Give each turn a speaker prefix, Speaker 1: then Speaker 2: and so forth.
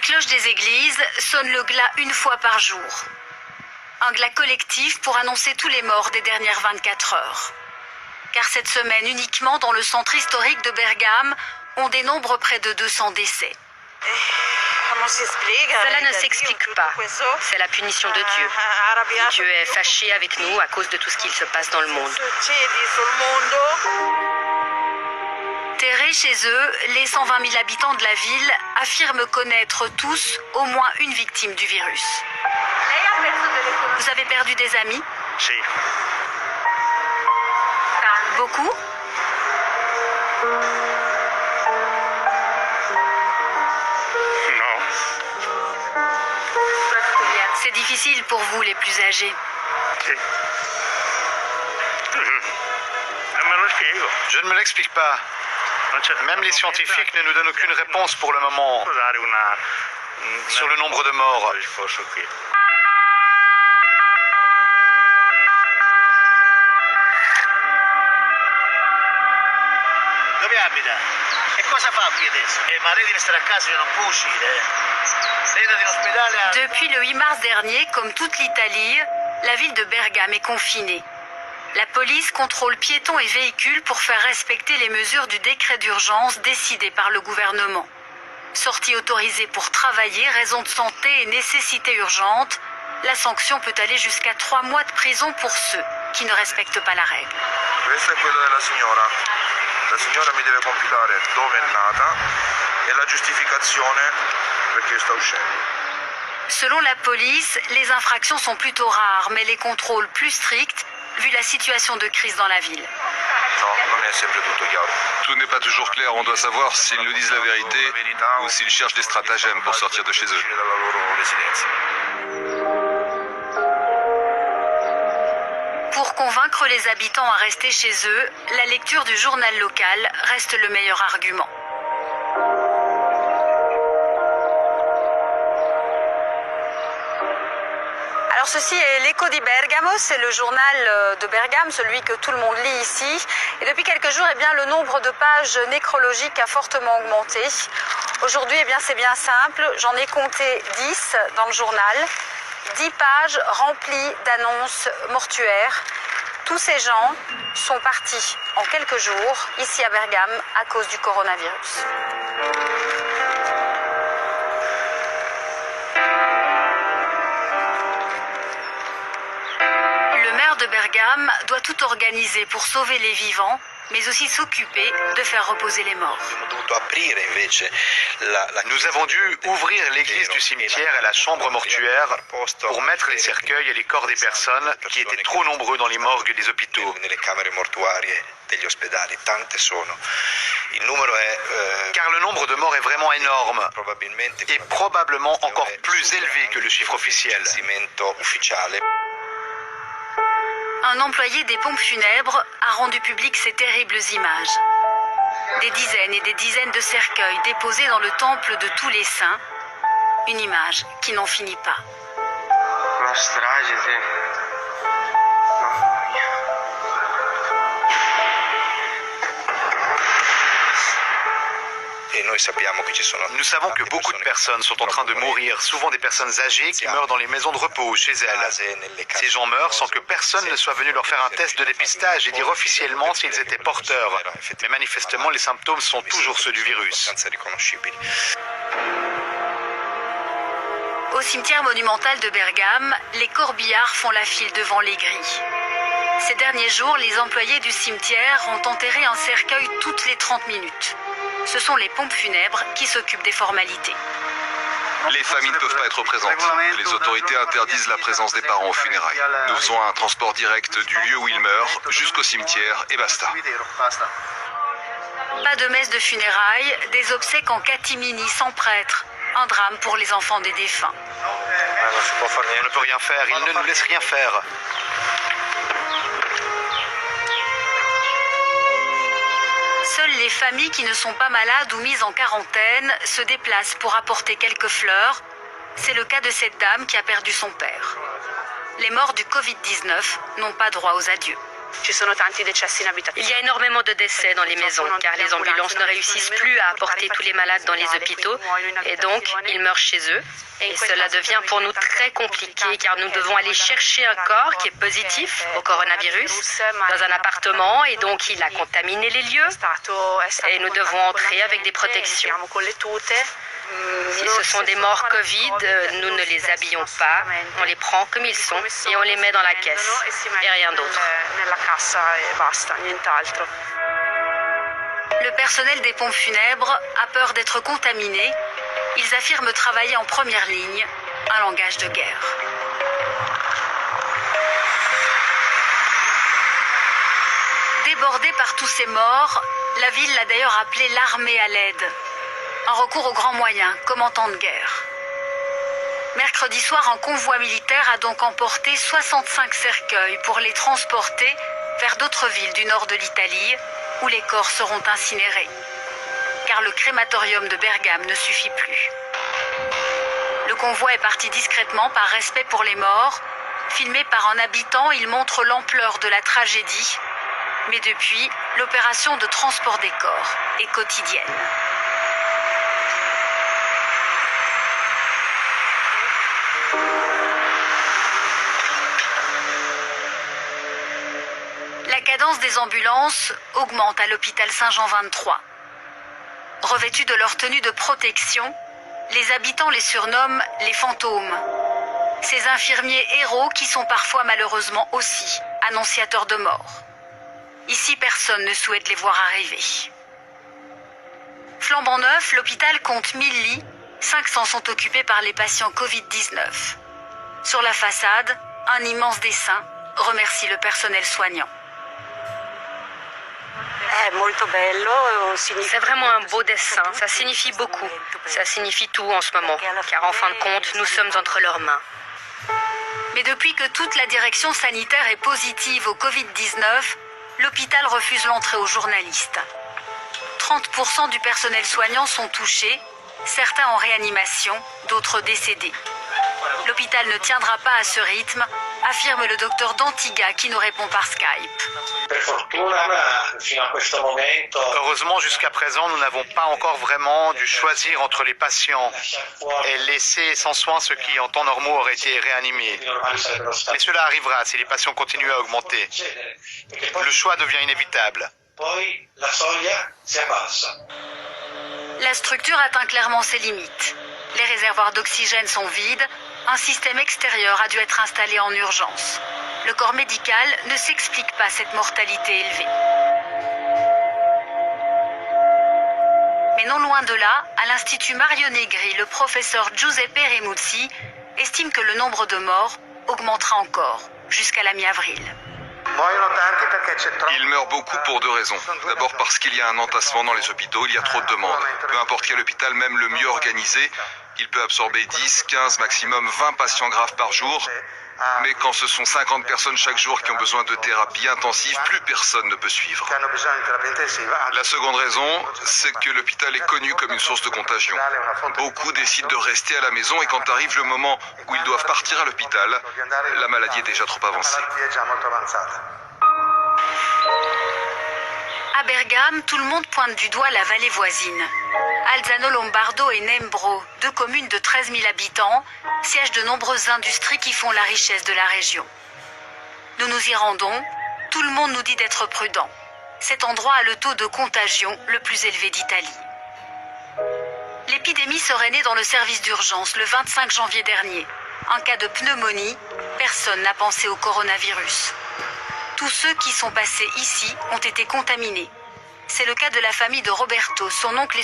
Speaker 1: cloches des églises sonnent le glas une fois par jour. Un glas collectif pour annoncer tous les morts des dernières 24 heures. Car cette semaine, uniquement dans le centre historique de Bergame, on dénombre près de 200 décès.
Speaker 2: Cela ne s'explique pas. C'est la punition de Dieu. Dieu est fâché avec nous à cause de tout ce qu'il se passe dans le monde.
Speaker 1: Terrés chez eux, les 120 000 habitants de la ville affirment connaître tous au moins une victime du virus. Vous avez perdu des amis?
Speaker 3: Si.
Speaker 1: Beaucoup?
Speaker 3: Non.
Speaker 1: C'est difficile pour vous, les plus âgés.
Speaker 3: Si. Non me lo spiego.
Speaker 4: Je ne me l'explique pas. Même les scientifiques ne nous donnent aucune réponse pour le moment sur le nombre de morts.
Speaker 5: Dove abita? E cosa fa qui adesso? Ma lei deve stare a casa, io non può uscire. Lei è in ospedale.
Speaker 1: Depuis le 8 mars dernier, comme toute l'Italie, la ville de Bergame est confinée. La police contrôle piétons et véhicules pour faire respecter les mesures du décret d'urgence décidé par le gouvernement. Sortie autorisée pour travailler, raison de santé et nécessité urgente, la sanction peut aller jusqu'à 3 mois de prison pour ceux qui ne respectent pas la règle.
Speaker 6: Questo è quello della signora. La signora mi deve compilare dove è nata e la giustificazione perché sta uscendo.
Speaker 1: Selon la police, les infractions sont plutôt rares, mais les contrôles plus stricts vu la situation de crise dans la ville.
Speaker 6: No, non è sempre tutto chiaro.
Speaker 7: Tout n'est pas toujours clair, on doit savoir s'ils nous disent la vérité ou s'ils cherchent des stratagèmes pour sortir de chez eux.
Speaker 6: Dalla loro residenza.
Speaker 1: Pour convaincre les habitants à rester chez eux, la lecture du journal local reste le meilleur argument. Alors ceci est l'Eco di Bergamo, c'est le journal de Bergame, celui que tout le monde lit ici. Et depuis quelques jours, le nombre de pages nécrologiques a fortement augmenté. Aujourd'hui, c'est bien simple, j'en ai compté 10 dans le journal. 10 pages remplies d'annonces mortuaires. Tous ces gens sont partis en quelques jours, ici à Bergame, à cause du coronavirus. Le maire de Bergame doit tout organiser pour sauver les vivants, mais aussi s'occuper de faire reposer les morts.
Speaker 4: Nous avons dû ouvrir l'église du cimetière et la chambre mortuaire pour mettre les cercueils et les corps des personnes qui étaient trop nombreux dans les morgues des hôpitaux. Car le nombre de morts est vraiment énorme et probablement encore plus élevé que le chiffre officiel.
Speaker 1: Un employé des pompes funèbres a rendu public ces terribles images. Des dizaines et des dizaines de cercueils déposés dans le temple de tous les saints. Une image qui n'en finit pas.
Speaker 3: La strage,
Speaker 4: Nous savons que beaucoup de personnes sont en train de mourir, souvent des personnes âgées qui meurent dans les maisons de repos chez elles. Ces gens meurent sans que personne ne soit venu leur faire un test de dépistage et dire officiellement s'ils étaient porteurs. Mais manifestement, les symptômes sont toujours ceux du virus.
Speaker 1: Au cimetière monumental de Bergame, les corbillards font la file devant les grilles. Ces derniers jours, les employés du cimetière ont enterré un cercueil toutes les 30 minutes. Ce sont les pompes funèbres qui s'occupent des formalités.
Speaker 7: Les familles ne peuvent pas être présentes. Les autorités interdisent la présence des parents aux funérailles. Nous faisons un transport direct du lieu où ils meurent jusqu'au cimetière et basta.
Speaker 1: Pas de messe de funérailles, des obsèques en catimini sans prêtre. Un drame pour les enfants des défunts.
Speaker 4: On ne peut rien faire, ils ne nous laissent rien faire.
Speaker 1: Seules les familles qui ne sont pas malades ou mises en quarantaine se déplacent pour apporter quelques fleurs. C'est le cas de cette dame qui a perdu son père. Les morts du Covid-19 n'ont pas droit aux adieux.
Speaker 2: Il y a énormément de décès dans les maisons car les ambulances ne réussissent plus à apporter tous les malades dans les hôpitaux et donc ils meurent chez eux. Et cela devient pour nous très compliqué car nous devons aller chercher un corps qui est positif au coronavirus dans un appartement et donc il a contaminé les lieux et nous devons entrer avec des protections. Si ce sont des morts Covid, nous ne les habillons pas, on les prend comme ils sont et on les met dans la caisse et rien d'autre.
Speaker 1: Le personnel des pompes funèbres a peur d'être contaminé. Ils affirment travailler en première ligne, un langage de guerre. Débordée par tous ces morts, la ville l'a d'ailleurs appelée l'armée à l'aide. Un recours aux grands moyens, comme en temps de guerre. Mercredi soir, un convoi militaire a donc emporté 65 cercueils pour les transporter vers d'autres villes du nord de l'Italie, où les corps seront incinérés. Car le crématorium de Bergame ne suffit plus. Le convoi est parti discrètement par respect pour les morts. Filmé par un habitant, il montre l'ampleur de la tragédie. Mais depuis, l'opération de transport des corps est quotidienne. La cadence des ambulances augmente à l'hôpital Saint-Jean-23. Revêtus de leur tenue de protection, les habitants les surnomment les fantômes. Ces infirmiers héros qui sont parfois malheureusement aussi annonciateurs de mort. Ici, personne ne souhaite les voir arriver. Flambant neuf, l'hôpital compte 1000 lits, 500 sont occupés par les patients Covid-19. Sur la façade, un immense dessin remercie le personnel soignant.
Speaker 2: C'est vraiment un beau dessin, ça signifie beaucoup. Ça signifie tout en ce moment, car en fin de compte, nous sommes entre leurs mains.
Speaker 1: Mais depuis que toute la direction sanitaire est positive au Covid-19, l'hôpital refuse l'entrée aux journalistes. 30% du personnel soignant sont touchés, certains en réanimation, d'autres décédés. L'hôpital ne tiendra pas à ce rythme, affirme le docteur Dantiga qui nous répond par Skype.
Speaker 4: Heureusement, jusqu'à présent, nous n'avons pas encore vraiment dû choisir entre les patients et laisser sans soin ceux qui, en temps normaux, auraient été réanimés. Mais cela arrivera si les patients continuent à augmenter. Le choix devient inévitable.
Speaker 1: La structure atteint clairement ses limites. Les réservoirs d'oxygène sont vides, un système extérieur a dû être installé en urgence. Le corps médical ne s'explique pas cette mortalité élevée. Mais non loin de là, à l'Institut Mario Negri, le professeur Giuseppe Remuzzi estime que le nombre de morts augmentera encore jusqu'à la mi-avril.
Speaker 7: Ils meurent beaucoup pour deux raisons. D'abord parce qu'il y a un entassement dans les hôpitaux, il y a trop de demandes. Peu importe quel hôpital, même le mieux organisé, il peut absorber 10, 15, maximum 20 patients graves par jour. Mais quand ce sont 50 personnes chaque jour qui ont besoin de thérapie intensive, plus personne ne peut suivre. La seconde raison, c'est que l'hôpital est connu comme une source de contagion. Beaucoup décident de rester à la maison et quand arrive le moment où ils doivent partir à l'hôpital, la maladie est déjà trop avancée.
Speaker 1: À Bergame, tout le monde pointe du doigt la vallée voisine. Alzano Lombardo et Nembro, deux communes de 13 000 habitants, siègent de nombreuses industries qui font la richesse de la région. Nous nous y rendons, tout le monde nous dit d'être prudent. Cet endroit a le taux de contagion le plus élevé d'Italie. L'épidémie serait née dans le service d'urgence le 25 janvier dernier. Un cas de pneumonie, personne n'a pensé au coronavirus. Tous ceux qui sont passés ici ont été contaminés. C'est le cas de la famille de Roberto, son oncle et